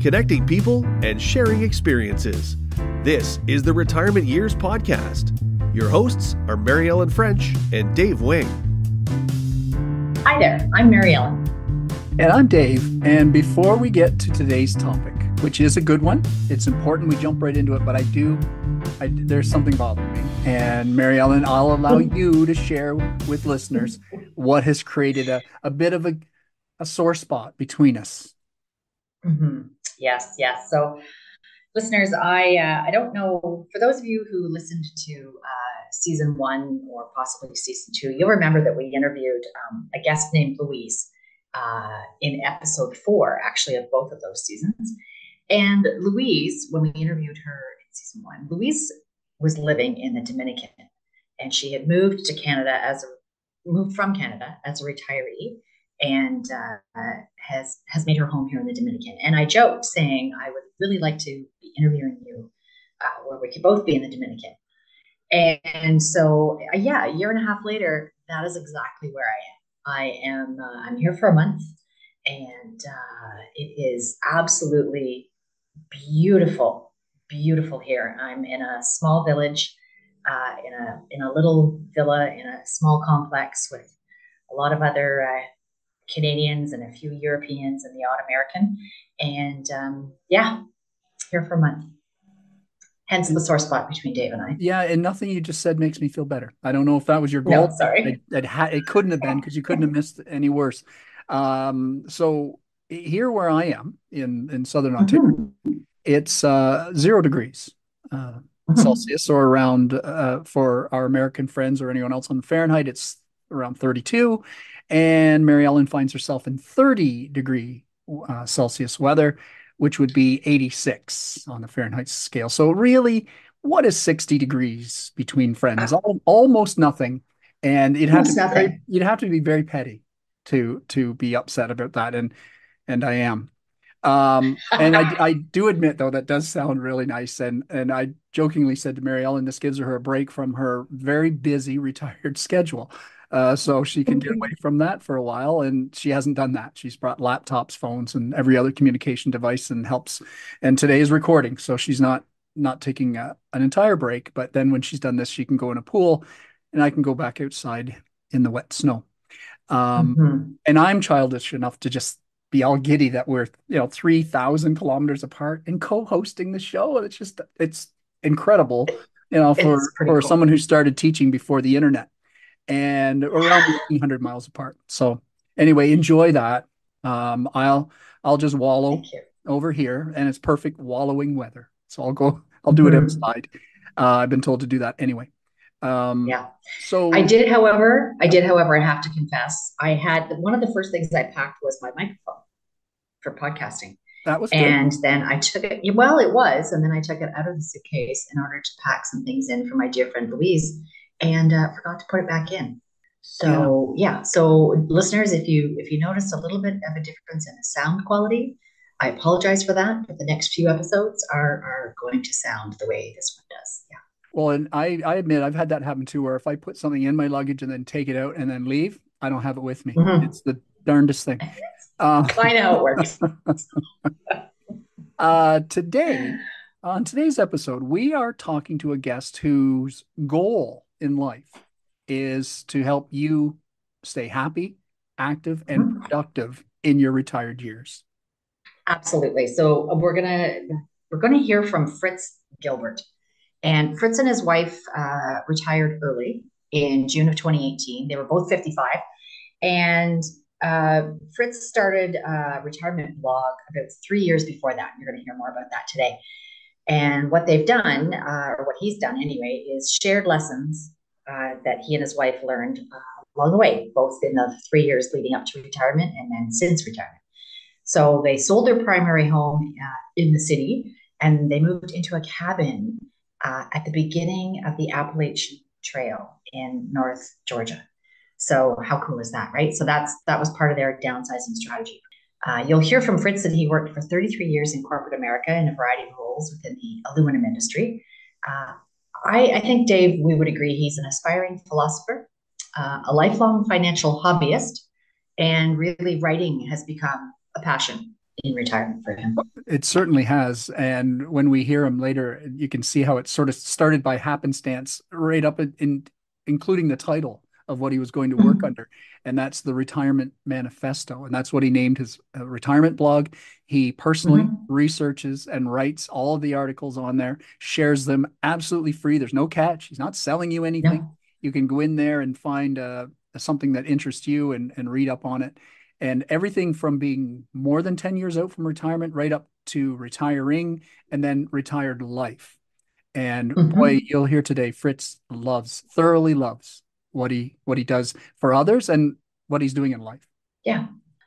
Connecting people and sharing experiences. This is the Retirement Years Podcast. Your hosts are Mary Ellen French and Dave Wing. Hi there, I'm Mary Ellen. And I'm Dave. And before we get to today's topic, which is a good one, it's important we jump right into it, but there's something bothering me. And Mary Ellen, I'll allow you to share with listeners what has created a bit of a sore spot between us. Mm-hmm. Yes. So listeners, I don't know, for those of you who listened to season 1 or possibly season 2, you'll remember that we interviewed a guest named Louise in episode 4, actually, of both of those seasons. And Louise, when we interviewed her in season 1, Louise was living in the Dominican, and she had moved from Canada as a retiree, and has made her home here in the Dominican. And I joked saying I would really like to be interviewing you where we could both be in the Dominican. And so, a year and a half later, that is exactly where I am. I'm here for a month, and it is absolutely beautiful here. I'm in a small village, in a little villa in a small complex with a lot of other Canadians and a few Europeans and the odd American. And here for a month. Hence the sore spot between Dave and I. Yeah, and nothing you just said makes me feel better. I don't know if that was your goal. No, sorry. It couldn't have been, because you couldn't have missed any worse. So here where I am in Southern Ontario, it's 0 degrees Celsius, or around, for our American friends or anyone else on the Fahrenheit, it's around 32. And Mary Ellen finds herself in 30-degree Celsius weather, which would be 86 on the Fahrenheit scale. So really, what is 60 degrees between friends? Almost nothing. And you'd have to be very petty to be upset about that. And I am. And I do admit, though, that does sound really nice. And I jokingly said to Mary Ellen, this gives her a break from her very busy retired schedule. So she can get away from that for a while, and she hasn't done that. She's brought laptops, phones, and every other communication device, and helps. And today is recording, so she's not taking an entire break. But then when she's done this, she can go in a pool, and I can go back outside in the wet snow. And I'm childish enough to just be all giddy that we're 3,000 kilometers apart and co-hosting the show. It's incredible, for someone who started teaching before the internet. And around 1,800 miles apart. So anyway, enjoy that. I'll just wallow over here, and it's perfect wallowing weather. So I'll do it outside. I've been told to do that anyway. So I did, however, I have to confess, I had one of the first things I packed was my microphone for podcasting. That was good. And then I took it. Well, it was, and then I took it out of the suitcase in order to pack some things in for my dear friend Louise. And forgot to put it back in. So So listeners, if you notice a little bit of a difference in the sound quality, I apologize for that. But the next few episodes are going to sound the way this one does. Yeah. Well, and I admit I've had that happen too, where if I put something in my luggage and then take it out and then leave, I don't have it with me. It's the darndest thing. I know how it works. Today, on today's episode, we are talking to a guest whose goal in life is to help you stay happy, active, and productive in your retired years. Absolutely. So we're gonna hear from Fritz Gilbert, and Fritz and his wife retired early in June of 2018. They were both 55, and Fritz started a retirement blog about 3 years before that. You're going to hear more about that today. And what they've done, or what he's done anyway, is shared lessons that he and his wife learned along the way, both in the 3 years leading up to retirement and then since retirement. So they sold their primary home in the city, and they moved into a cabin at the beginning of the Appalachian Trail in North Georgia. So how cool is that, right? So that was part of their downsizing strategy. You'll hear from Fritz that he worked for 33 years in corporate America in a variety of roles within the aluminum industry. I think, Dave, we would agree he's an aspiring philosopher, a lifelong financial hobbyist, And really, writing has become a passion in retirement for him. It certainly has. And when we hear him later, you can see how it sort of started by happenstance, right up including the title of what he was going to work Mhm. under. And that's the Retirement Manifesto. And that's what he named his retirement blog. He personally Mhm. researches and writes all of the articles on there, shares them absolutely free. There's no catch. He's not selling you anything. No. You can go in there and find something that interests you and read up on it. And everything from being more than 10 years out from retirement right up to retiring and then retired life. And boy, Mhm. you'll hear today, Fritz thoroughly loves what he does for others and what he's doing in life. Yeah.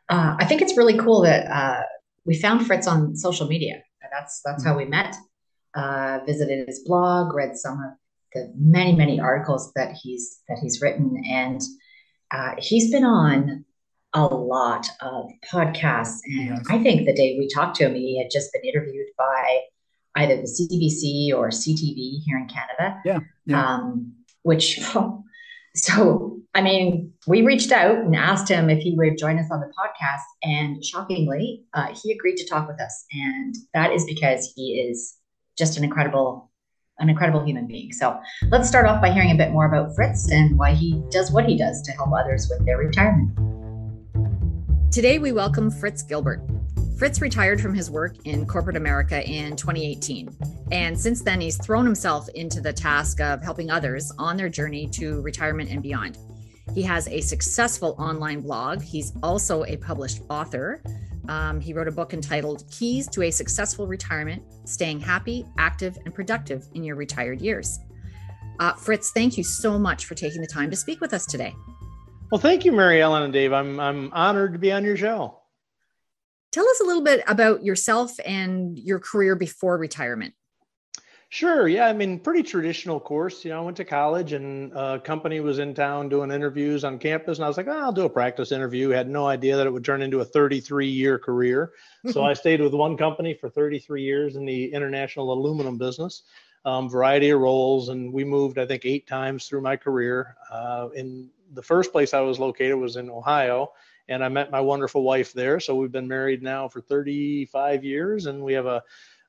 I think it's really cool that we found Fritz on social media. That's how we met. Visited his blog, read some of the many articles that he's written, and he's been on a lot of podcasts. And Yes. I think the day we talked to him, he had just been interviewed by either the CBC or CTV here in Canada, Yeah. Yeah. um, which so, I mean, we reached out and asked him if he would join us on the podcast, and shockingly, he agreed to talk with us. And that is because he is just an incredible human being. So, let's start off by hearing a bit more about Fritz and why he does what he does to help others with their retirement. Today, we welcome Fritz Gilbert. Fritz retired from his work in corporate America in 2018. And since then, he's thrown himself into the task of helping others on their journey to retirement and beyond. He has a successful online blog. He's also a published author. He wrote a book entitled Keys to a Successful Retirement, Staying Happy, Active, and Productive in Your Retired Years. Fritz, thank you so much for taking the time to speak with us today. Well, thank you, Mary Ellen and Dave. I'm honored to be on your show. Tell us a little bit about yourself and your career before retirement. Sure. Yeah. I mean, pretty traditional course. I went to college and a company was in town doing interviews on campus. And I was like, I'll do a practice interview. Had no idea that it would turn into a 33-year career. So I stayed with one company for 33 years in the international aluminum business, variety of roles. And we moved, I think, 8 times through my career. In the first place I was located was in Ohio. And I met my wonderful wife there. So we've been married now for 35 years, and we have a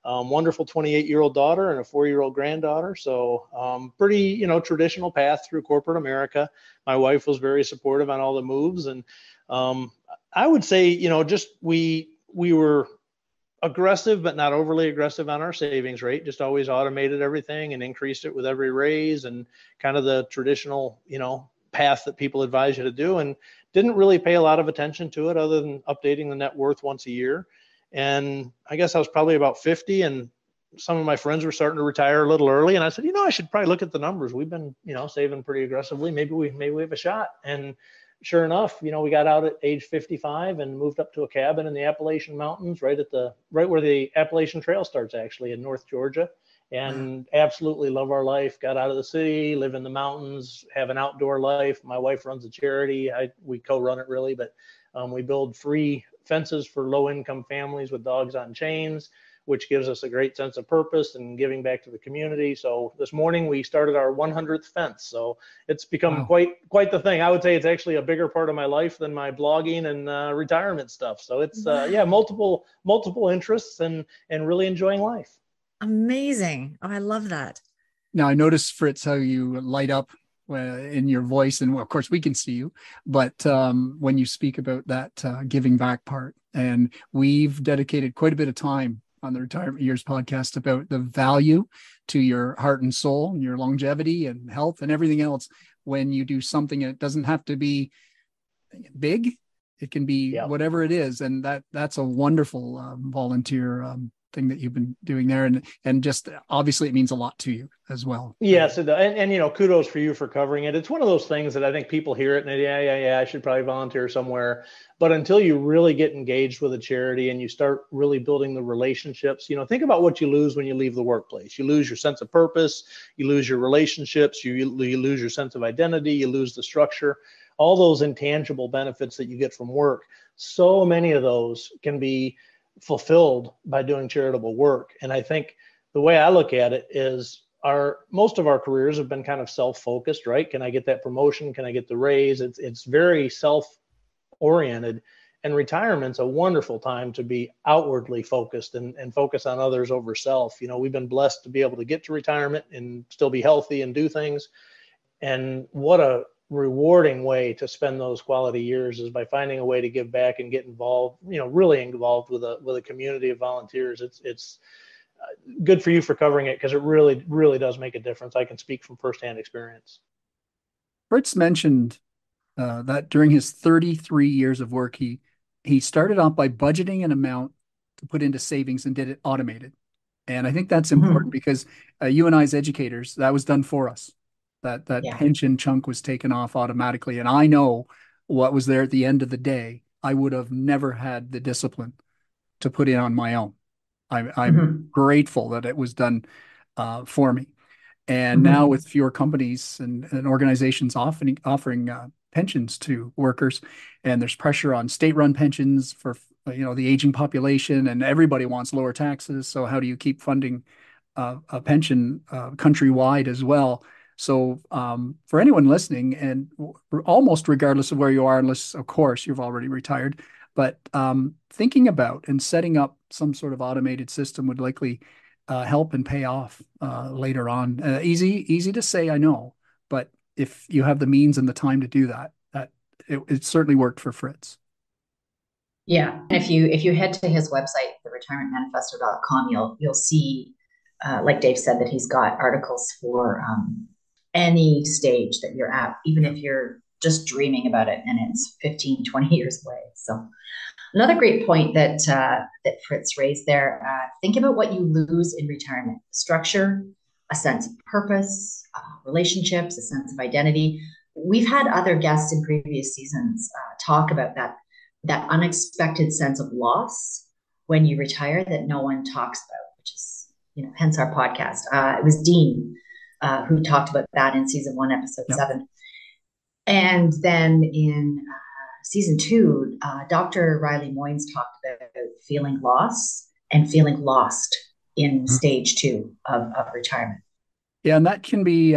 wonderful 28-year-old daughter and a 4-year-old granddaughter. So pretty, traditional path through corporate America. My wife was very supportive on all the moves. And I would say, just we were aggressive, but not overly aggressive on our savings rate, just always automated everything and increased it with every raise and kind of the traditional, path that people advise you to do, and didn't really pay a lot of attention to it other than updating the net worth once a year. And I guess I was probably about 50, and some of my friends were starting to retire a little early. And I said, I should probably look at the numbers. We've been, saving pretty aggressively. Maybe we have a shot. And sure enough, we got out at age 55 and moved up to a cabin in the Appalachian Mountains, right where the Appalachian Trail starts, actually, in North Georgia. And absolutely love our life. Got out of the city, live in the mountains, have an outdoor life. My wife runs a charity. We co-run it, really, but we build free fences for low-income families with dogs on chains, which gives us a great sense of purpose and giving back to the community. So this morning we started our 100th fence. So it's become quite the thing. I would say it's actually a bigger part of my life than my blogging and retirement stuff. So it's multiple interests and really enjoying life. Amazing. Oh, I love that. Now, I noticed, Fritz, how you light up in your voice, and of course we can see you, but when you speak about that giving back part, and we've dedicated quite a bit of time on the Retirement Years podcast about the value to your heart and soul and your longevity and health and everything else when you do something. It doesn't have to be big. It can be whatever it is. And that's a wonderful volunteer thing that you've been doing there. And just obviously it means a lot to you as well. Yes. And kudos for you for covering it. It's one of those things that I think people hear it and I should probably volunteer somewhere. But until you really get engaged with a charity and you start really building the relationships, think about what you lose when you leave the workplace. You lose your sense of purpose, you lose your relationships, you lose your sense of identity, you lose the structure, all those intangible benefits that you get from work. So many of those can be fulfilled by doing charitable work. And I think the way I look at it is most of our careers have been kind of self-focused, right? Can I get that promotion? Can I get the raise? It's very oriented. And retirement's a wonderful time to be outwardly focused and focus on others over self. We've been blessed to be able to get to retirement and still be healthy and do things. And what a rewarding way to spend those quality years is by finding a way to give back and get involved, really involved with a community of volunteers. It's good for you for covering it, because it really, really does make a difference. I can speak from firsthand experience. Fritz mentioned that during his 33 years of work, he started off by budgeting an amount to put into savings and did it automated. And I think that's important because you and I as educators, that was done for us. That pension chunk was taken off automatically. And I know what was there at the end of the day. I would have never had the discipline to put in on my own. I'm grateful that it was done for me. And now with fewer companies and organizations offering pensions to workers, and there's pressure on state-run pensions for the aging population, and everybody wants lower taxes. So how do you keep funding a pension countrywide as well? So for anyone listening, and almost regardless of where you are, unless of course you've already retired, but thinking about and setting up some sort of automated system would likely help and pay off later on. Easy to say, I know, but if you have the means and the time to do that, it certainly worked for Fritz. Yeah, and if you head to his website, theretirementmanifesto.com, you'll see, like Dave said, that he's got articles for any stage that you're at, even if you're just dreaming about it and it's 15, 20 years away. So another great point that Fritz raised there, think about what you lose in retirement: structure, a sense of purpose, relationships, a sense of identity. We've had other guests in previous seasons talk about that unexpected sense of loss when you retire that no one talks about, which is, hence our podcast. It was Dean who talked about that in season 1, episode 7. And then in season 2, Dr. Riley Moynes talked about feeling loss and feeling lost in stage 2 of retirement. Yeah, and that can be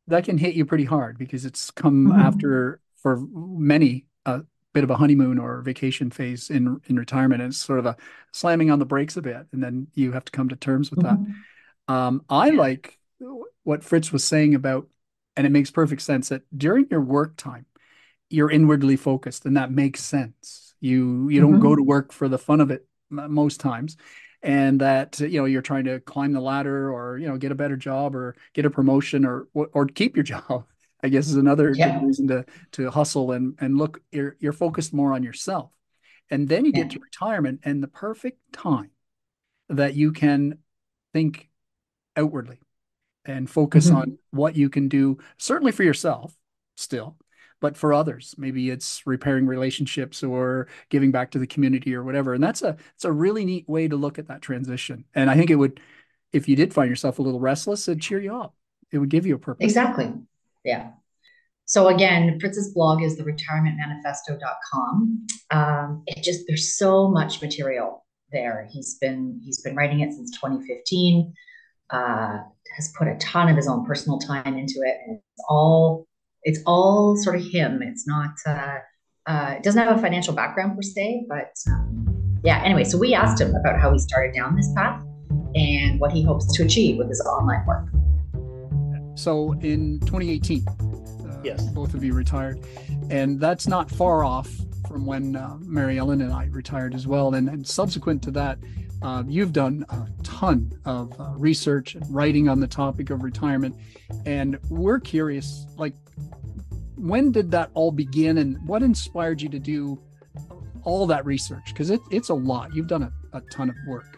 that can hit you pretty hard, because it's come after, for many, a bit of a honeymoon or vacation phase in retirement. And it's sort of a slamming on the brakes a bit, and then you have to come to terms with that. I like what Fritz was saying about, and it makes perfect sense, that during your work time, you're inwardly focused, and that makes sense. You don't go to work for the fun of it most times, and that you're trying to climb the ladder, or get a better job, or get a promotion, or keep your job, I guess, is another good reason to hustle and look. You're focused more on yourself, and then you get to retirement, and the perfect time that you can think outwardly and focus on what you can do, certainly for yourself still, but for others. Maybe it's repairing relationships or giving back to the community or whatever. And it's a really neat way to look at that transition. And I think it would, if you did find yourself a little restless, it'd cheer you up. It would give you a purpose. Exactly. Yeah. So again, Fritz's blog is theretirementmanifesto.com. There's so much material there. He's been writing it since 2015. Has put a ton of his own personal time into it, and it's all sort of him. It's not it doesn't have a financial background per se, but anyway, so we asked him about how he started down this path and what he hopes to achieve with his online work. So in 2018, both of you retired, and that's not far off from when Mary Ellen and I retired as well. And subsequent to that, you've done a ton of research and writing on the topic of retirement. And we're curious, like, when did that all begin, and what inspired you to do all that research? Because it's a lot. You've done a ton of work.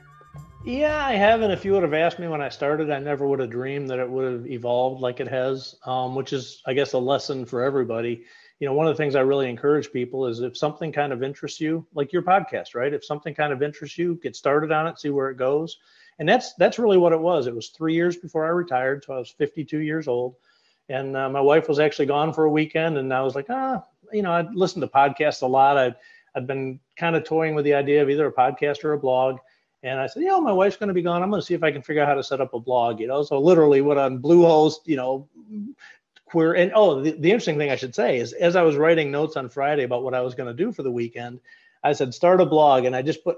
Yeah, I have. And if you would have asked me when I started, I never would have dreamed that it would have evolved like it has, which is, I guess, a lesson for everybody. One of the things I really encourage people is, if something kind of interests you, like your podcast, right? If something kind of interests you, get started on it, see where it goes. And that's really what it was. It was 3 years before I retired. So I was 52 years old. And my wife was actually gone for a weekend. And I was like, I'd listened to podcasts a lot. I'd been kind of toying with the idea of either a podcast or a blog. And I said, my wife's going to be gone. I'm going to see if I can figure out how to set up a blog, So literally went on Bluehost, query. And the interesting thing I should say is, as I was writing notes on Friday about what I was going to do for the weekend, I said, start a blog. And I just put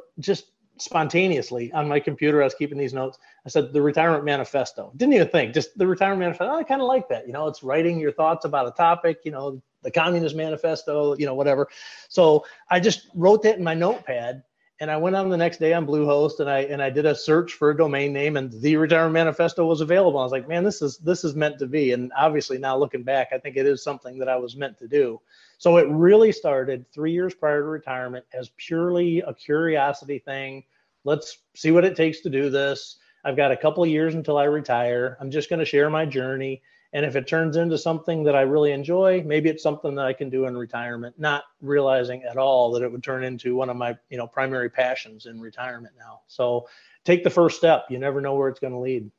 spontaneously on my computer, I was keeping these notes. I said, the retirement manifesto. Didn't even think, just the retirement manifesto. I kind of like that. It's writing your thoughts about a topic, the communist manifesto, whatever. So I just wrote that in my notepad, and I went on the next day on Bluehost, and I did a search for a domain name, and the retirement manifesto was available. I was like, man, this is meant to be. And obviously now looking back, I think it is something that I was meant to do. So it really started 3 years prior to retirement as purely a curiosity thing. Let's see what it takes to do this. I've got a couple of years until I retire. I'm just going to share my journey. And if it turns into something that I really enjoy, maybe it's something that I can do in retirement, not realizing at all that it would turn into one of my, primary passions in retirement now. So take the first step. You never know where it's going to lead.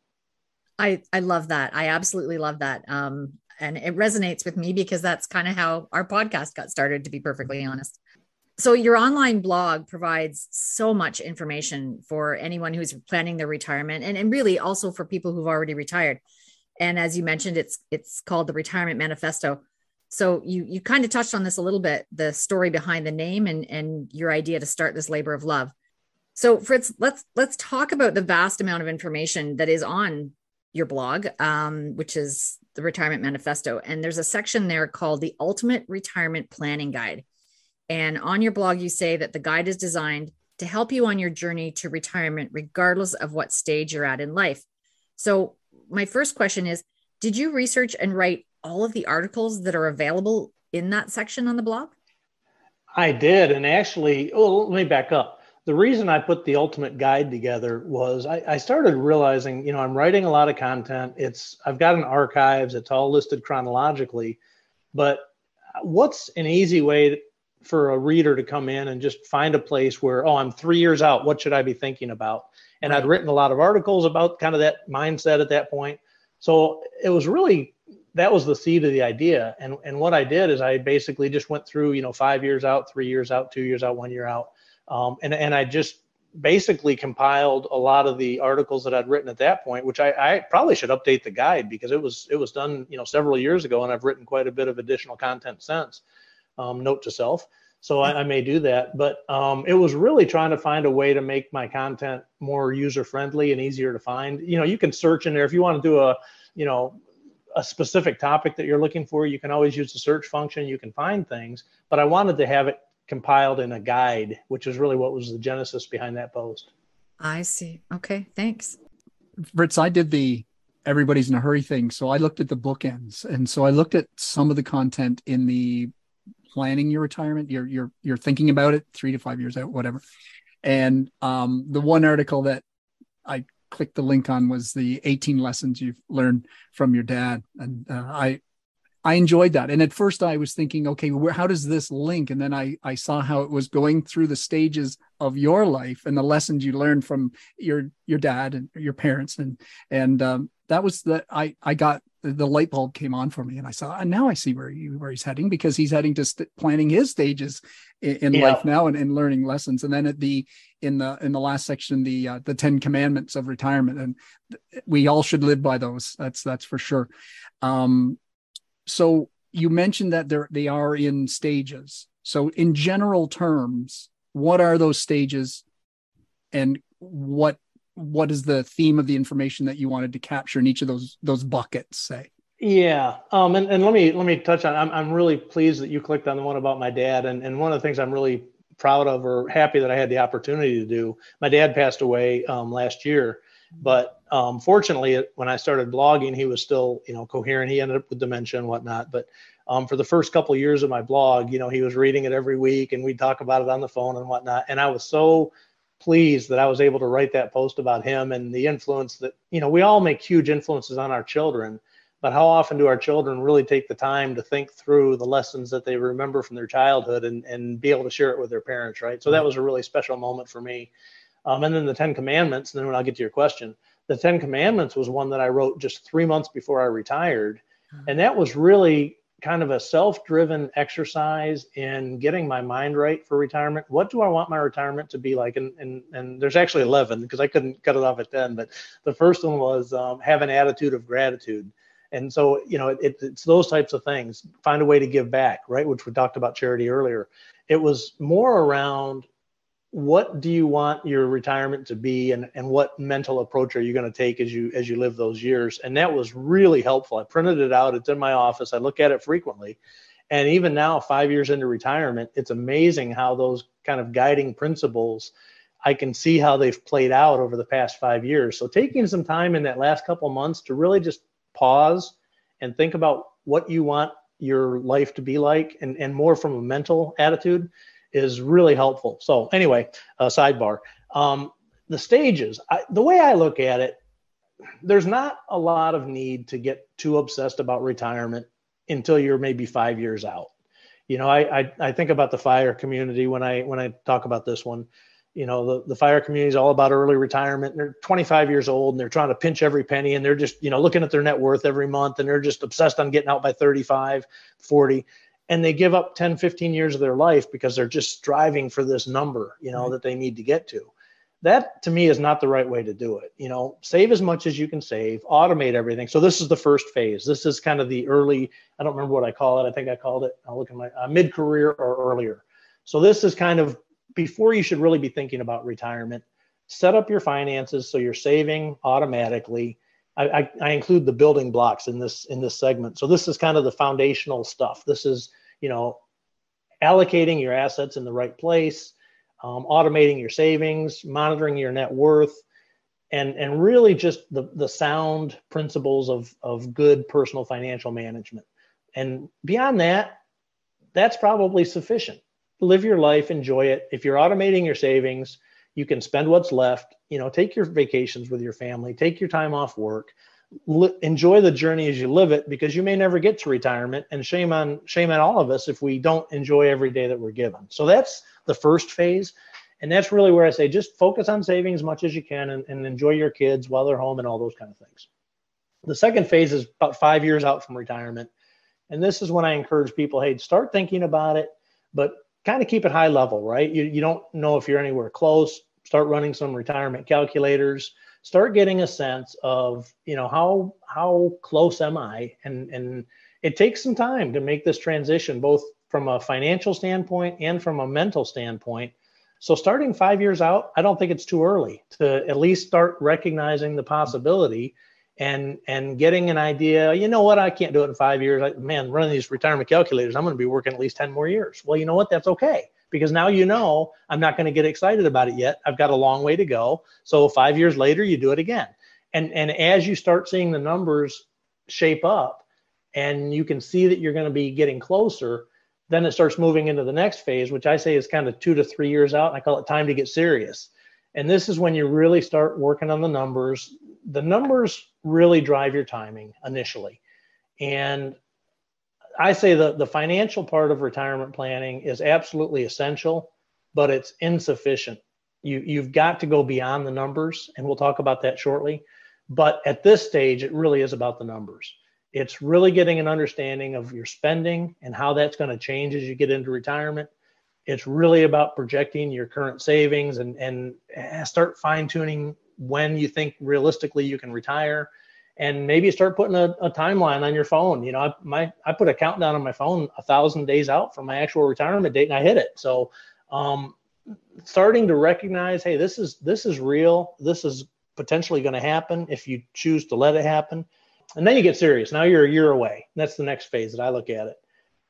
I love that. I absolutely love that. And it resonates with me because that's kind of how our podcast got started, to be perfectly honest. So your online blog provides so much information for anyone who's planning their retirement, and really also for people who've already retired. And as you mentioned, it's called the Retirement Manifesto. So you kind of touched on this a little bit, the story behind the name and your idea to start this labor of love. So Fritz, let's talk about the vast amount of information that is on your blog, which is the Retirement Manifesto. And there's a section there called the Ultimate Retirement Planning Guide. And on your blog, you say that the guide is designed to help you on your journey to retirement, regardless of what stage you're at in life. So my first question is, did you research and write all of the articles that are available in that section on the blog? I did. And actually, let me back up. The reason I put the ultimate guide together was I started realizing, I'm writing a lot of content. I've got an archives. It's all listed chronologically. But what's an easy way for a reader to come in and just find a place where, I'm 3 years out, what should I be thinking about? And I'd written a lot of articles about kind of that mindset at that point. So it was really, that was the seed of the idea. And what I did is I basically just went through, 5 years out, 3 years out, 2 years out, 1 year out. And I just basically compiled a lot of the articles that I'd written at that point, which I probably should update the guide because it was done, several years ago, and I've written quite a bit of additional content since. Note to self. So I may do that, but it was really trying to find a way to make my content more user-friendly and easier to find. You can search in there if you want to do a specific topic that you're looking for. You can always use the search function. You can find things, but I wanted to have it compiled in a guide, which is really what was the genesis behind that post. I see. Okay, thanks. Fritz, I did the everybody's in a hurry thing. So I looked at the bookends, and so I looked at some of the content in the planning your retirement. You're thinking about it 3 to 5 years out, whatever. And the one article that I clicked the link on was the 18 lessons you've learned from your dad. And I enjoyed that. And at first I was thinking, okay, how does this link? And then I saw how it was going through the stages of your life and the lessons you learned from your dad and your parents. And that was I got the light bulb came on for me, and I saw, and now I see where he's heading, because he's heading to planning his stages in life now and learning lessons. And then in the last section, the 10 commandments of retirement, and we all should live by those. That's for sure. So you mentioned that they are in stages. So in general terms, what are those stages, and what is the theme of the information that you wanted to capture in each of those buckets, say? Yeah. And let me touch on, I'm really pleased that you clicked on the one about my dad. And one of the things I'm really proud of or happy that I had the opportunity to do, my dad passed away last year, but fortunately when I started blogging, he was still, coherent. He ended up with dementia and whatnot. But for the first couple of years of my blog, he was reading it every week, and we'd talk about it on the phone and whatnot. And I was so pleased that I was able to write that post about him and the influence that, we all make huge influences on our children, but how often do our children really take the time to think through the lessons that they remember from their childhood and be able to share it with their parents, right? So that was a really special moment for me. And then the 10 Commandments, and then when I'll get to your question, the 10 Commandments was one that I wrote just 3 months before I retired. And that was really kind of a self-driven exercise in getting my mind right for retirement. What do I want my retirement to be like? And there's actually 11, because I couldn't cut it off at 10. But the first one was have an attitude of gratitude. And so, it's those types of things. Find a way to give back, right? Which we talked about charity earlier. It was more around, what do you want your retirement to be, and what mental approach are you going to take as you live those years? And that was really helpful. I printed it out. It's in my office. I look at it frequently. And even now, 5 years into retirement, it's amazing how those kind of guiding principles, I can see how they've played out over the past 5 years. So taking some time in that last couple of months to really just pause and think about what you want your life to be like, and more from a mental attitude, is really helpful. So anyway, sidebar. The stages, the way I look at it, there's not a lot of need to get too obsessed about retirement until you're maybe 5 years out. I think about the fire community when I talk about this one. The fire community is all about early retirement. And they're 25 years old and they're trying to pinch every penny, and they're just, looking at their net worth every month, and they're just obsessed on getting out by 35, 40. And they give up 10, 15 years of their life because they're just striving for this number, that they need to get to. That, to me, is not the right way to do it. Save as much as you can save, automate everything. So this is the first phase. This is kind of the early, I don't remember what I call it. I think I called it, I'll look at my mid-career or earlier. So this is kind of before you should really be thinking about retirement. Set up your finances so you're saving automatically. I include the building blocks in this segment. So this is kind of the foundational stuff. This is, allocating your assets in the right place, automating your savings, monitoring your net worth, and really just the sound principles of good personal financial management. And beyond that, that's probably sufficient. Live your life, enjoy it. If you're automating your savings, you can spend what's left, take your vacations with your family, take your time off work, enjoy the journey as you live it, because you may never get to retirement, and shame on all of us if we don't enjoy every day that we're given. So that's the first phase. And that's really where I say, just focus on saving as much as you can, and enjoy your kids while they're home and all those kind of things. The second phase is about 5 years out from retirement. And this is when I encourage people, hey, start thinking about it, but kind of keep it high level, right? You don't know if you're anywhere close. Start running some retirement calculators. Start getting a sense of, how close am I? And it takes some time to make this transition, both from a financial standpoint and from a mental standpoint. So starting 5 years out, I don't think it's too early to at least start recognizing the possibility and getting an idea. You know what? I can't do it in 5 years. Running these retirement calculators, I'm going to be working at least 10 more years. Well, you know what? That's okay. Because now I'm not going to get excited about it yet. I've got a long way to go. So 5 years later, you do it again. And as you start seeing the numbers shape up and you can see that you're going to be getting closer, then it starts moving into the next phase, which I say is kind of 2 to 3 years out. And I call it time to get serious. And this is when you really start working on the numbers. The numbers really drive your timing initially. And I say the financial part of retirement planning is absolutely essential, but it's insufficient. You've got to go beyond the numbers, and we'll talk about that shortly. But at this stage, it really is about the numbers. It's really getting an understanding of your spending and how that's going to change as you get into retirement. It's really about projecting your current savings and start fine-tuning when you think realistically you can retire. And maybe start putting a timeline on your phone. I put a countdown on my phone 1,000 days out from my actual retirement date, and I hit it. So starting to recognize, hey, this is real. This is potentially going to happen if you choose to let it happen. And then you get serious. Now you're a year away. That's the next phase that I look at it.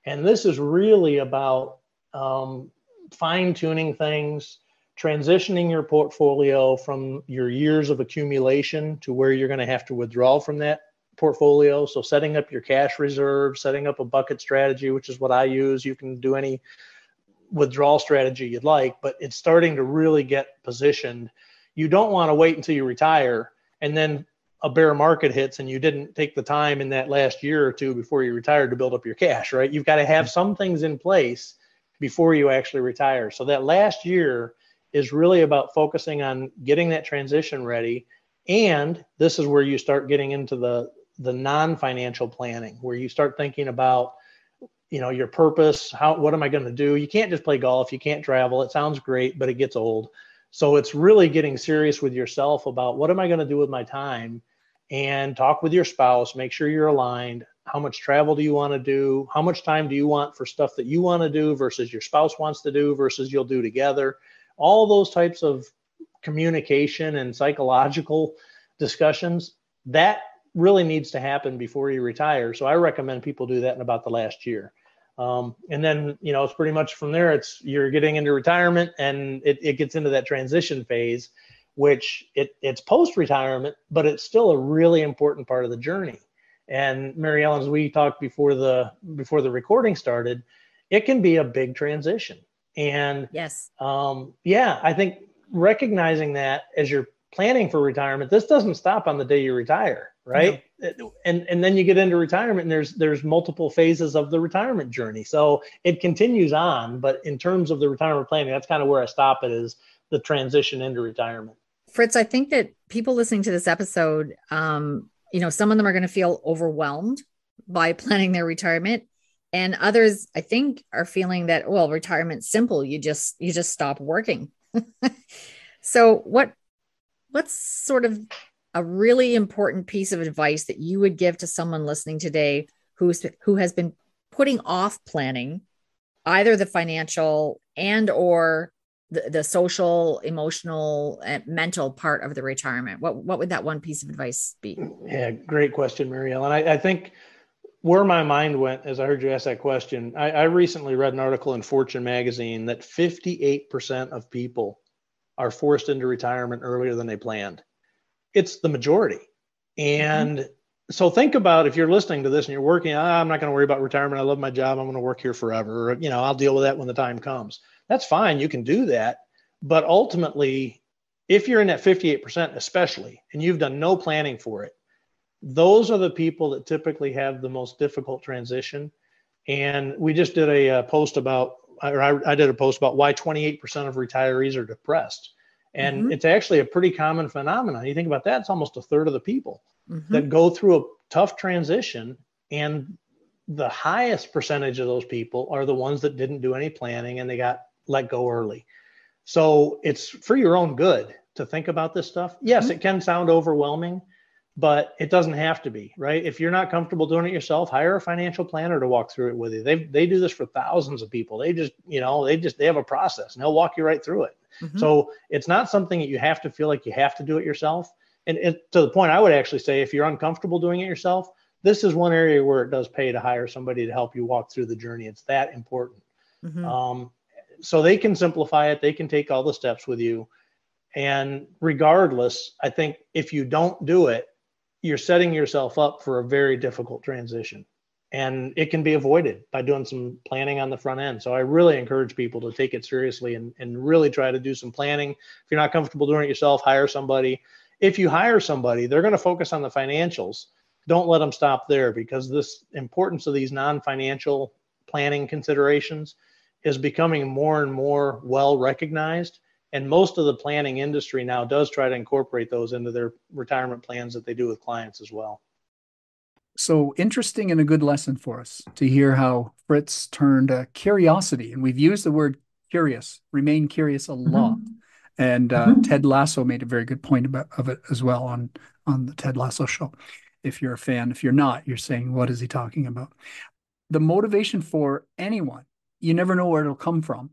And this is really about fine-tuning things, transitioning your portfolio from your years of accumulation to where you're going to have to withdraw from that portfolio. So setting up your cash reserve, setting up a bucket strategy, which is what I use. You can do any withdrawal strategy you'd like, but it's starting to really get positioned. You don't want to wait until you retire and then a bear market hits and you didn't take the time in that last year or two before you retired to build up your cash, right? You've got to have some things in place before you actually retire. So that last year is really about focusing on getting that transition ready. And this is where you start getting into the non-financial planning, where you start thinking about, your purpose. What am I going to do? You can't just play golf. You can't travel. It sounds great, but it gets old. So it's really getting serious with yourself about what am I going to do with my time? and talk with your spouse, make sure you're aligned. How much travel do you want to do? How much time do you want for stuff that you want to do versus your spouse wants to do versus you'll do together? All those types of communication and psychological discussions, that really needs to happen before you retire. So I recommend people do that in about the last year. And then, it's pretty much from there, you're getting into retirement, and it gets into that transition phase, which it's post-retirement, but it's still a really important part of the journey. And Mary Ellen, as we talked before the recording started, it can be a big transition. And yes, I think recognizing that as you're planning for retirement, this doesn't stop on the day you retire, right? No. And then you get into retirement, and there's multiple phases of the retirement journey. So it continues on, but in terms of the retirement planning, that's kind of where I stop it, is the transition into retirement. Fritz, I think that people listening to this episode, some of them are going to feel overwhelmed by planning their retirement, and others, I think, are feeling that, well, retirement's simple. You just stop working. So what's sort of a really important piece of advice that you would give to someone listening today who has been putting off planning either the financial and or the social, emotional, and mental part of the retirement? What would that one piece of advice be? Yeah, great question, Mary Ellen. I think where my mind went as I heard you ask that question, I recently read an article in Fortune magazine that 58% of people are forced into retirement earlier than they planned. It's the majority. And so think about, if you're listening to this and you're working, I'm not going to worry about retirement. I love my job. I'm going to work here forever. Or, I'll deal with that when the time comes. That's fine. You can do that. But ultimately, if you're in that 58%, especially, and you've done no planning for it, those are the people that typically have the most difficult transition. And we just did a post about, or I did a post about why 28% of retirees are depressed. And it's actually a pretty common phenomenon. You think about that, it's almost a third of the people that go through a tough transition. And the highest percentage of those people are the ones that didn't do any planning and they got let go early. So it's for your own good to think about this stuff. Yes, it can sound overwhelming, but it doesn't have to be, right? If you're not comfortable doing it yourself, hire a financial planner to walk through it with you. They do this for thousands of people. They have a process and they'll walk you right through it. So it's not something that you have to feel like you have to do it yourself. And to the point, I would actually say, if you're uncomfortable doing it yourself, this is one area where it does pay to hire somebody to help you walk through the journey. It's that important. So they can simplify it. They can take all the steps with you. And regardless, I think if you don't do it, you're setting yourself up for a very difficult transition. And it can be avoided by doing some planning on the front end. So I really encourage people to take it seriously and really try to do some planning. If you're not comfortable doing it yourself, hire somebody. If you hire somebody, they're going to focus on the financials. Don't let them stop there, because this importance of these non-financial planning considerations is becoming more and more well recognized. And most of the planning industry now does try to incorporate those into their retirement plans that they do with clients as well. So interesting, and a good lesson for us to hear how Fritz turned curiosity, and we've used the word curious, remain curious a lot. And Ted Lasso made a very good point of it as well on the Ted Lasso show. If you're a fan, if you're not, you're saying, what is he talking about? The motivation for anyone, you never know where it'll come from.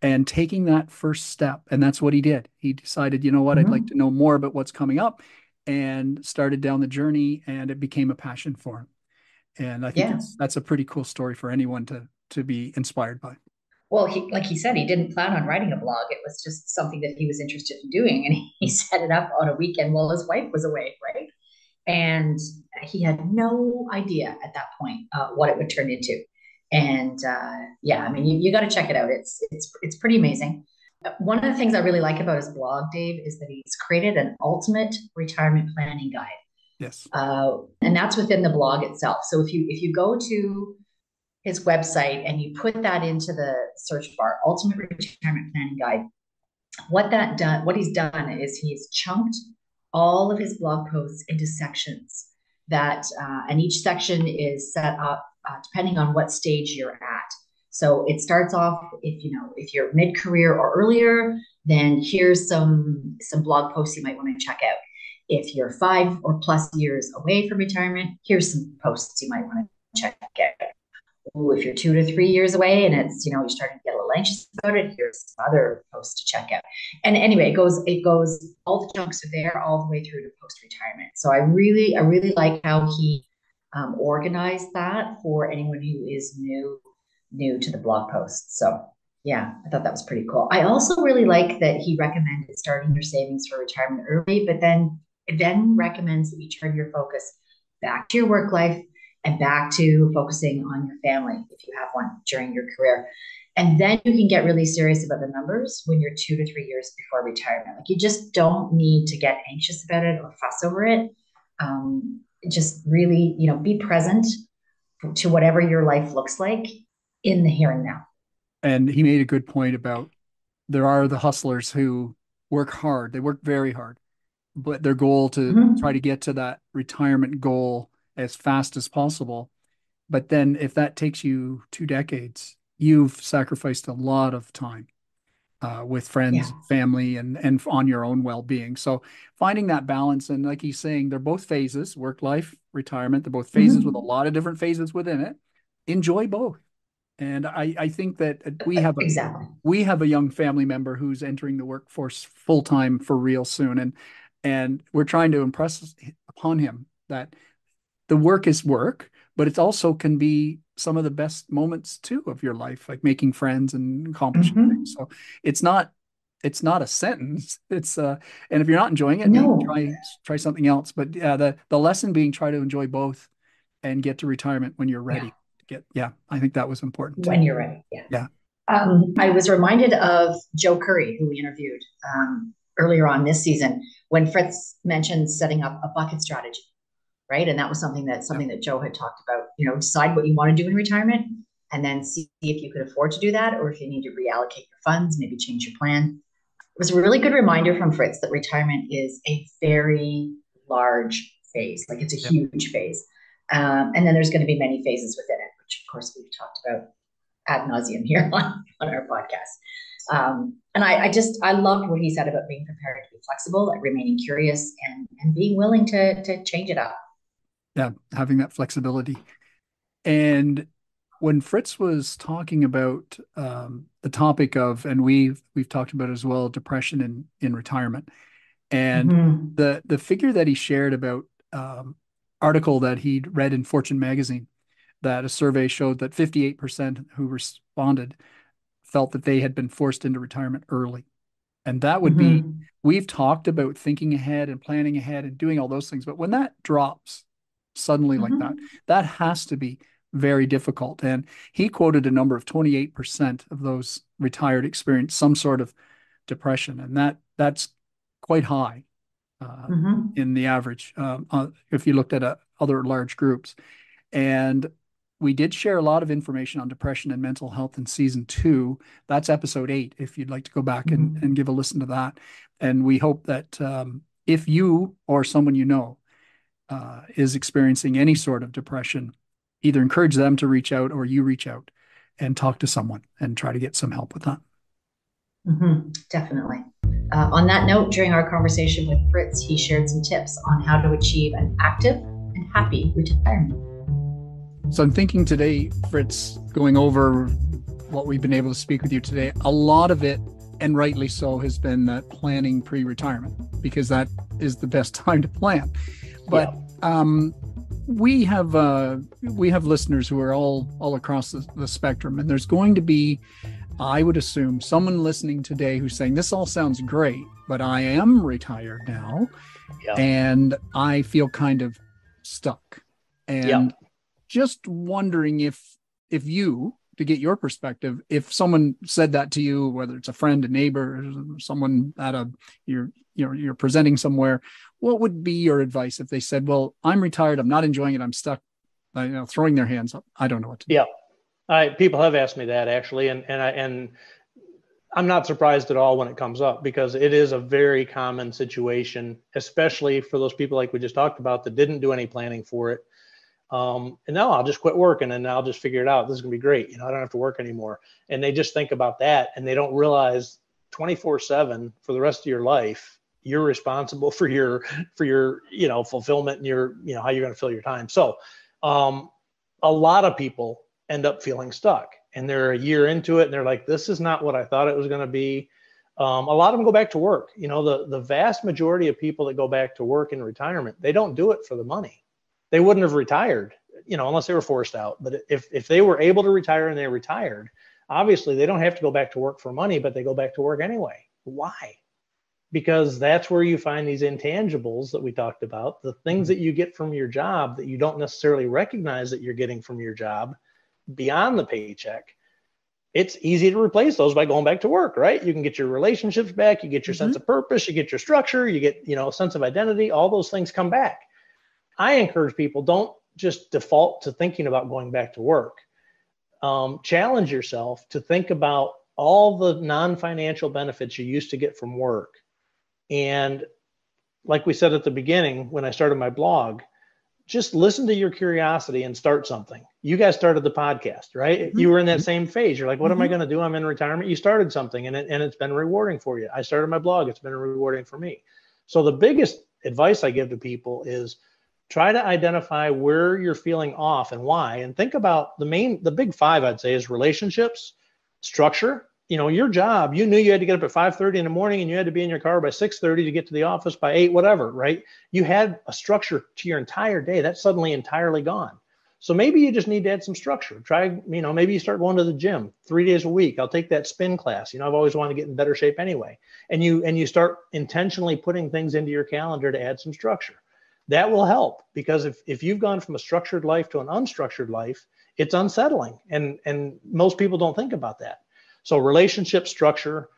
And taking that first step, and that's what he did. He decided, you know what, I'd like to know more about what's coming up, and started down the journey, and it became a passion for him. And I think that's a pretty cool story for anyone to be inspired by. Well, like he said, he didn't plan on writing a blog. It was just something that he was interested in doing. And he set it up on a weekend while his wife was away, right? And he had no idea at that point what it would turn into. And you got to check it out. It's pretty amazing. One of the things I really like about his blog, Dave, is that he's created an ultimate retirement planning guide. Yes. And that's within the blog itself. So if you go to his website and you put that into the search bar, Ultimate Retirement Planning Guide, what he's done is he's chunked all of his blog posts into sections and each section is set up depending on what stage you're at. So it starts off, if you're mid-career or earlier, then here's some blog posts you might want to check out. If you're 5 or plus years away from retirement, here's some posts you might want to check out. Ooh, if you're 2 to 3 years away and it's, you're starting to get a little anxious about it, here's some other posts to check out. And anyway, it goes, all the chunks are there all the way through to post-retirement. So I really like how he organized that for anyone who is new to the blog post. So yeah, I thought that was pretty cool. I also really like that he recommended starting your savings for retirement early, but then recommends that you turn your focus back to your work life and back to focusing on your family if you have one during your career. And then you can get really serious about the numbers when you're 2 to 3 years before retirement. Like, you just don't need to get anxious about it or fuss over it. Just really, be present to whatever your life looks like in the here and now. And he made a good point about there are the hustlers who work hard. They work very hard, but their goal to try to get to that retirement goal as fast as possible. But then if that takes you 2 decades, you've sacrificed a lot of time with friends, family, and on your own well-being. So finding that balance, and like he's saying, they're both phases, work life, retirement. They're both phases with a lot of different phases within it. Enjoy both. And I think that we have a young family member who's entering the workforce full-time for real soon. And we're trying to impress upon him that the work is work, but it also can be some of the best moments too of your life, like making friends and accomplishing things. So it's not a sentence. It's and if you're not enjoying it, maybe try something else. But yeah, the lesson being, try to enjoy both and get to retirement when you're ready. I think that was important when you're ready. I was reminded of Joe Curry, who we interviewed earlier on this season, when Fritz mentioned setting up a bucket strategy, right? And that was something that Joe had talked about. Decide what you want to do in retirement, and then see if you could afford to do that, or if you need to reallocate your funds, maybe change your plan. It was a really good reminder from Fritz that retirement is a very large phase, like it's a huge phase. And then there's going to be many phases within it, which of course we've talked about ad nauseum here on our podcast. And I loved what he said about being prepared to be flexible, remaining curious, and being willing to change it up. Yeah, having that flexibility. And when Fritz was talking about the topic of, and we've talked about as well, depression in retirement, and the figure that he shared about article that he'd read in Fortune magazine, that a survey showed that 58% who responded felt that they had been forced into retirement early. And that would be, we've talked about thinking ahead and planning ahead and doing all those things, but when that drops suddenly like that has to be very difficult. And he quoted a number of 28% of those retired experienced some sort of depression, and that's quite high in the average if you looked at other large groups. And we did share a lot of information on depression and mental health in season 2. That's episode 8, if you'd like to go back and give a listen to that. And we hope that if you or someone you know is experiencing any sort of depression, either encourage them to reach out, or you reach out and talk to someone and try to get some help with that. Definitely. On that note, during our conversation with Fritz, he shared some tips on how to achieve an active and happy retirement. So I'm thinking today, Fritz, going over what we've been able to speak with you today, a lot of it, and rightly so, has been that planning pre-retirement, because that is the best time to plan. But we have listeners who are all across the spectrum, and there's going to be, I would assume, someone listening today who's saying, this all sounds great, but I am retired now, and I feel kind of stuck. And just wondering if you, to get your perspective, if someone said that to you, whether it's a friend, a neighbor, someone at you're presenting somewhere, what would be your advice if they said, well, I'm retired, I'm not enjoying it, I'm stuck, throwing their hands up, I don't know what to do. People have asked me that, actually, and I'm not surprised at all when it comes up, because it is a very common situation, especially for those people like we just talked about that didn't do any planning for it. And now I'll just quit working and I'll just figure it out. This is gonna be great. I don't have to work anymore. And they just think about that, and they don't realize 24/7 for the rest of your life, you're responsible for your, fulfillment and your, how you're going to fill your time. So a lot of people end up feeling stuck, and they're a year into it and they're like, this is not what I thought it was going to be. A lot of them go back to work. The vast majority of people that go back to work in retirement, they don't do it for the money. They wouldn't have retired, unless they were forced out. But if they were able to retire and they retired, obviously they don't have to go back to work for money, but they go back to work anyway. Why? Because that's where you find these intangibles that we talked about, the things that you get from your job that you don't necessarily recognize that you're getting from your job beyond the paycheck. It's easy to replace those by going back to work, right? You can get your relationships back, you get your sense of purpose, you get your structure, you get, a sense of identity, all those things come back. I encourage people, don't just default to thinking about going back to work. Challenge yourself to think about all the non-financial benefits you used to get from work. And like we said at the beginning, when I started my blog, just listen to your curiosity and start something. You guys started the podcast, right? You were in that same phase. You're like, what am I going to do? I'm in retirement. You started something and it's been rewarding for you. I started my blog. It's been rewarding for me. So the biggest advice I give to people is try to identify where you're feeling off and why, and think about the big five, I'd say, is relationships, structure. Your job, you knew you had to get up at 5:30 in the morning and you had to be in your car by 6:30 to get to the office by 8, whatever, right? You had a structure to your entire day. That's suddenly entirely gone. So maybe you just need to add some structure. Try, maybe you start going to the gym 3 days a week. I'll take that spin class. I've always wanted to get in better shape anyway. And you start intentionally putting things into your calendar to add some structure. That will help, because if you've gone from a structured life to an unstructured life, it's unsettling. And most people don't think about that. So relationship, structure,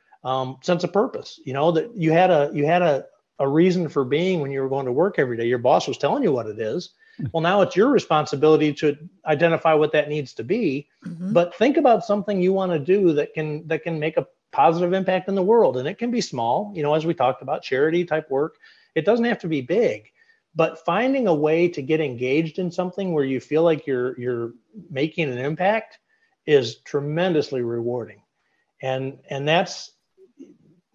sense of purpose, that you had a reason for being when you were going to work every day. Your boss was telling you what it is. Well, now it's your responsibility to identify what that needs to be, but think about something you want to do that can make a positive impact in the world. And it can be small, as we talked about, charity type work. It doesn't have to be big, but finding a way to get engaged in something where you feel like you're making an impact is tremendously rewarding. And that's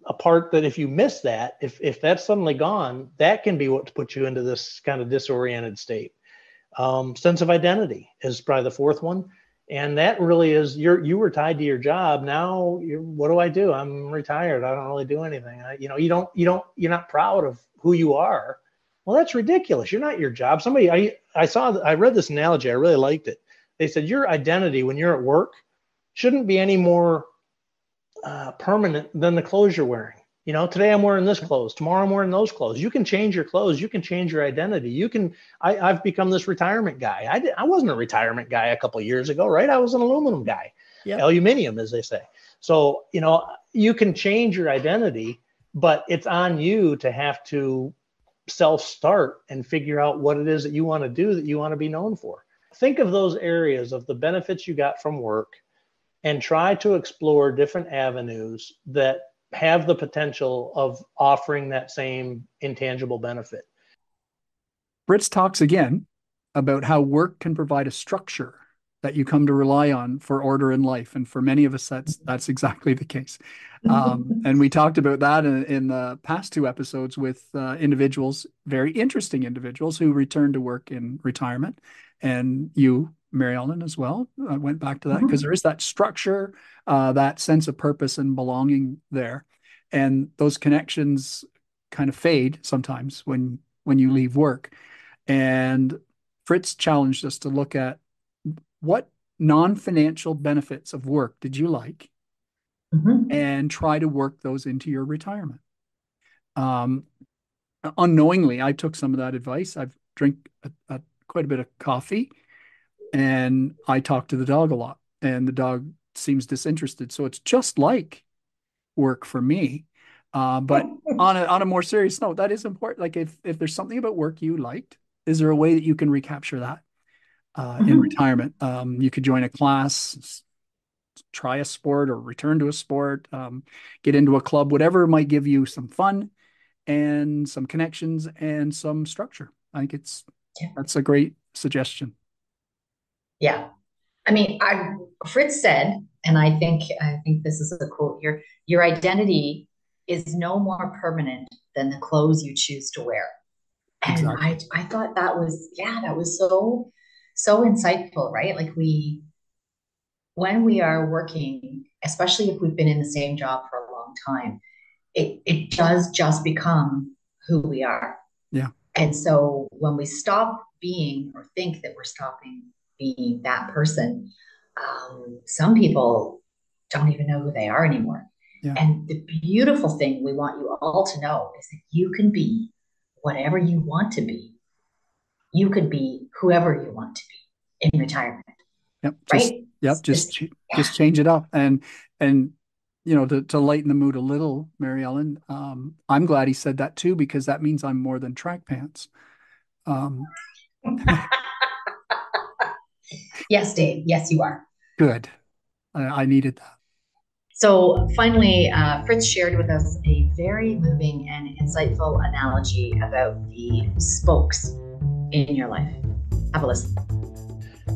a part that if you miss that, if that's suddenly gone, that can be what puts you into this kind of disoriented state. Sense of identity is probably the fourth one. And that really is, you were tied to your job. Now, what do I do? I'm retired. I don't really do anything. You're not proud of who you are. Well, that's ridiculous. You're not your job. I read this analogy. I really liked it. They said your identity when you're at work shouldn't be any more permanent than the clothes you're wearing. Today I'm wearing this clothes. Tomorrow I'm wearing those clothes. You can change your clothes. You can change your identity. I've become this retirement guy. I wasn't a retirement guy a couple of years ago, right? I was an aluminum guy, Aluminium, as they say. So, you can change your identity, but it's on you to have to self-start and figure out what it is that you want to do, that you want to be known for. Think of those areas of the benefits you got from work and try to explore different avenues that have the potential of offering that same intangible benefit. Fritz talks again about how work can provide a structure that you come to rely on for order in life. And for many of us, that's exactly the case. And we talked about that in the past two episodes with individuals, very interesting individuals who returned to work in retirement. And you, Mary Ellen, as well. I went back to that because there is that structure, that sense of purpose and belonging there. And those connections kind of fade sometimes when you leave work. And Fritz challenged us to look at what non-financial benefits of work did you like, and try to work those into your retirement. Unknowingly, I took some of that advice. I've drank quite a bit of coffee, and I talk to the dog a lot, and the dog seems disinterested. So it's just like work for me. But on a more serious note, that is important. Like if there's something about work you liked, is there a way that you can recapture that in retirement? You could join a class, try a sport, or return to a sport, get into a club, whatever might give you some fun and some connections and some structure. I think that's a great suggestion. Yeah. I mean, Fritz said, and I think this is a quote here, your identity is no more permanent than the clothes you choose to wear. And Exactly. I thought that was so insightful, right? Like when we are working, especially if we've been in the same job for a long time, it does just become who we are. Yeah. And so when we stop being or think that we're stopping being that person, some people don't even know who they are anymore. Yeah. And the beautiful thing we want you all to know is that you can be whatever you want to be. You could be whoever you want to be in retirement, Yep. right? Just change it up. And to lighten the mood a little, Mary Ellen, I'm glad he said that too, because that means I'm more than track pants. Um, Yes, Dave. Yes, you are. good. I needed that. So finally, Fritz shared with us a very moving and insightful analogy about the spokes in your life. Have a listen.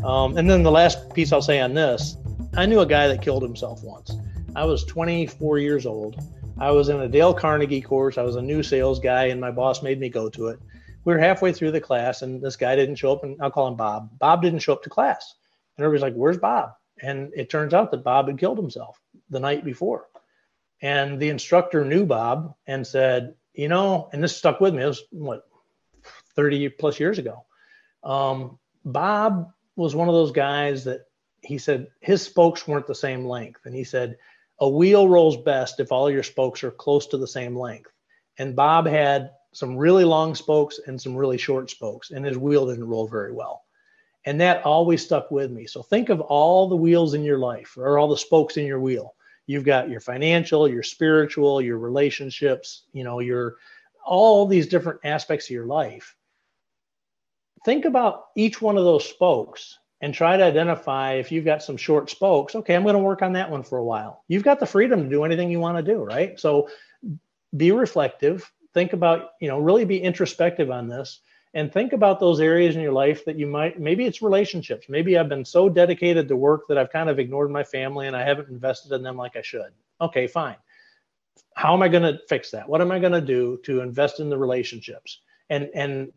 And then the last piece I'll say on this, I knew a guy that killed himself once. I was 24 years old. I was in a Dale Carnegie course. I was a new sales guy, and my boss made me go to it. We were halfway through the class, and this guy didn't show up, and I'll call him Bob. Bob didn't show up to class. And everybody's like, where's Bob? And it turns out that Bob had killed himself the night before. And the instructor knew Bob and said, and this stuck with me. It was, 30 plus years ago. Bob was one of those guys that he said his spokes weren't the same length. And he said, a wheel rolls best if all your spokes are close to the same length. And Bob had some really long spokes and some really short spokes, and his wheel didn't roll very well. And that always stuck with me. So think of all the wheels in your life, or all the spokes in your wheel. You've got your financial, your spiritual, your relationships, your all these different aspects of your life. Think about each one of those spokes and try to identify if you've got some short spokes. Okay, I'm going to work on that one for a while. You've got the freedom to do anything you want to do, right? So be reflective. Think about, really be introspective on this, and think about those areas in your life that maybe it's relationships. Maybe I've been so dedicated to work that I've kind of ignored my family and I haven't invested in them like I should. Okay, fine. How am I going to fix that? What am I going to do to invest in the relationships? And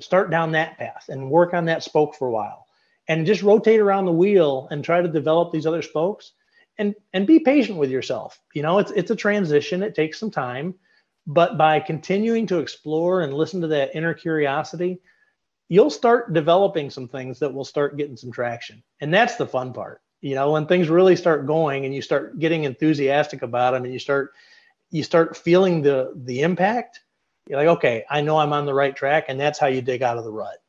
start down that path and work on that spoke for a while, and just rotate around the wheel and try to develop these other spokes, and be patient with yourself. It's a transition. It takes some time, but by continuing to explore and listen to that inner curiosity, you'll start developing some things that will start getting some traction. And that's the fun part. When things really start going and you start getting enthusiastic about them and you start feeling the impact, you're like, okay, I know I'm on the right track. And that's how you dig out of the rut.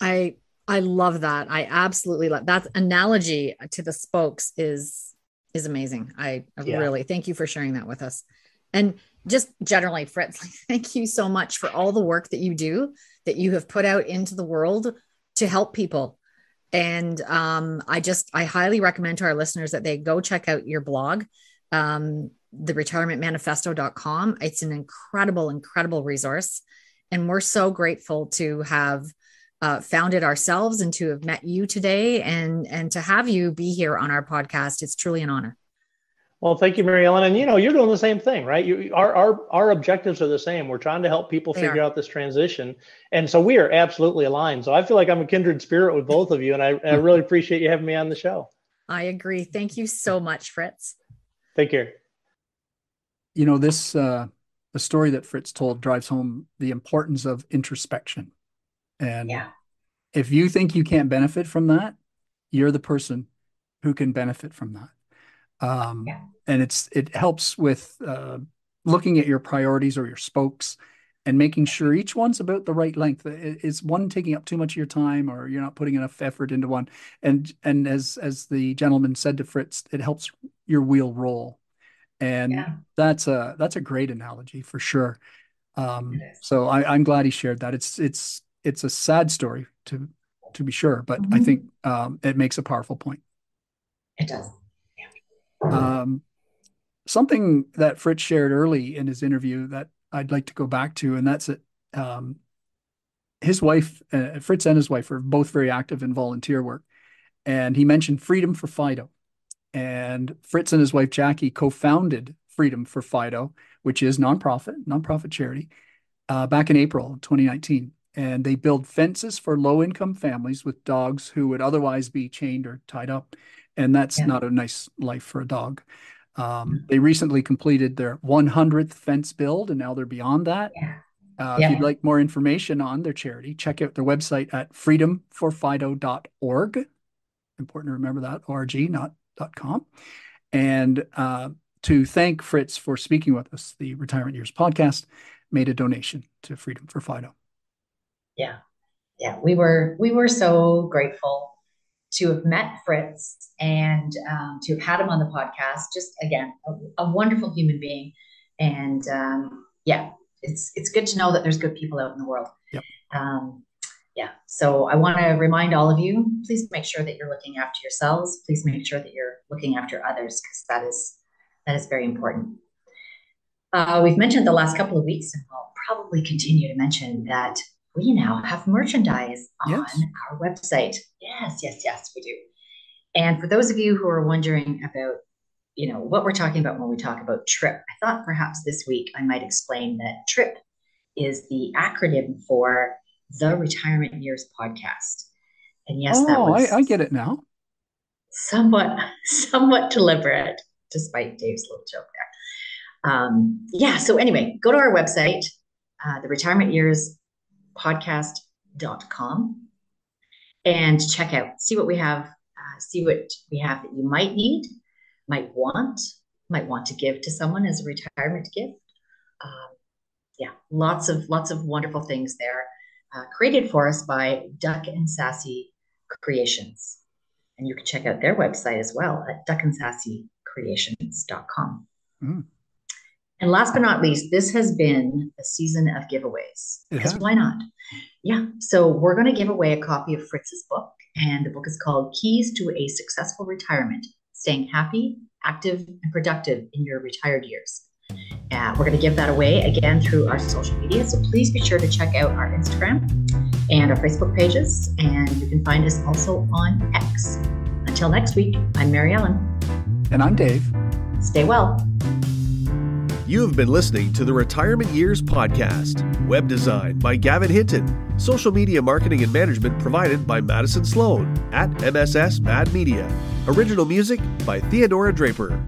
I love that. I absolutely love that analogy to the spokes is amazing. I really thank you for sharing that with us. And just generally, Fritz, thank you so much for all the work that you do, that you have put out into the world to help people. And I highly recommend to our listeners that they go check out your blog, theretirementmanifesto.com. It's an incredible resource. And we're so grateful to have found it ourselves and to have met you today and to have you be here on our podcast. It's truly an honor. Well, thank you, Mary Ellen. And, you're doing the same thing, right? Our objectives are the same. We're trying to help people figure out this transition. And so we are absolutely aligned. So I feel like I'm a kindred spirit with both of you. And I really appreciate you having me on the show. I agree. Thank you so much, Fritz. Take care. The story that Fritz told drives home the importance of introspection. And if you think you can't benefit from that, you're the person who can benefit from that. And it helps with looking at your priorities or your spokes and making sure each one's about the right length. Is one taking up too much of your time, or you're not putting enough effort into one? And as the gentleman said to Fritz, it helps your wheel roll. And that's a great analogy for sure. So I'm glad he shared that. It's a sad story to be sure, but I think it makes a powerful point. It does. Something that Fritz shared early in his interview that I'd like to go back to, and that's it. His wife, Fritz and his wife, are both very active in volunteer work. And he mentioned Freedom for Fido. And Fritz and his wife, Jackie, co-founded Freedom for Fido, which is nonprofit charity, back in April 2019. And they build fences for low-income families with dogs who would otherwise be chained or tied up. And that's not a nice life for a dog. They recently completed their 100th fence build, and now they're beyond that. If you'd like more information on their charity, check out their website at freedomforfido.org. Important to remember that, org, not .com. And to thank Fritz for speaking with us, the Retirement Years podcast made a donation to Freedom for Fido. Yeah. We were so grateful to have met Fritz and to have had him on the podcast. Just again, a wonderful human being. And it's good to know that there's good people out in the world. Yep. So I want to remind all of you, please make sure that you're looking after yourselves. Please make sure that you're looking after others, because that is very important. We've mentioned the last couple of weeks, and we'll probably continue to mention that we now have merchandise on our website. Yes, we do. And for those of you who are wondering about, what we're talking about when we talk about TRIP, I thought perhaps this week I might explain that TRIP is the acronym for the Retirement Years podcast. And yes, that was I get it now. Somewhat deliberate, despite Dave's little joke there. So anyway, go to our website, the Retirement Years podcast.com, and check out, see what we have that you might need, might want to give to someone as a retirement gift. Lots of wonderful things there, created for us by Duck and Sassy Creations. And you can check out their website as well at duckandsassycreations.com. And last but not least, this has been a season of giveaways. Because why not? Yeah. So we're going to give away a copy of Fritz's book. And the book is called Keys to a Successful Retirement, Staying Happy, Active, and Productive in Your Retired Years. We're going to give that away again through our social media. So please be sure to check out our Instagram and our Facebook pages. And you can find us also on X. Until next week, I'm Mary Ellen. And I'm Dave. Stay well. You have been listening to the Retirement Years podcast. Web design by Gavin Hinton. Social media marketing and management provided by Madison Sloan at MSS Mad Media. Original music by Theodora Draper.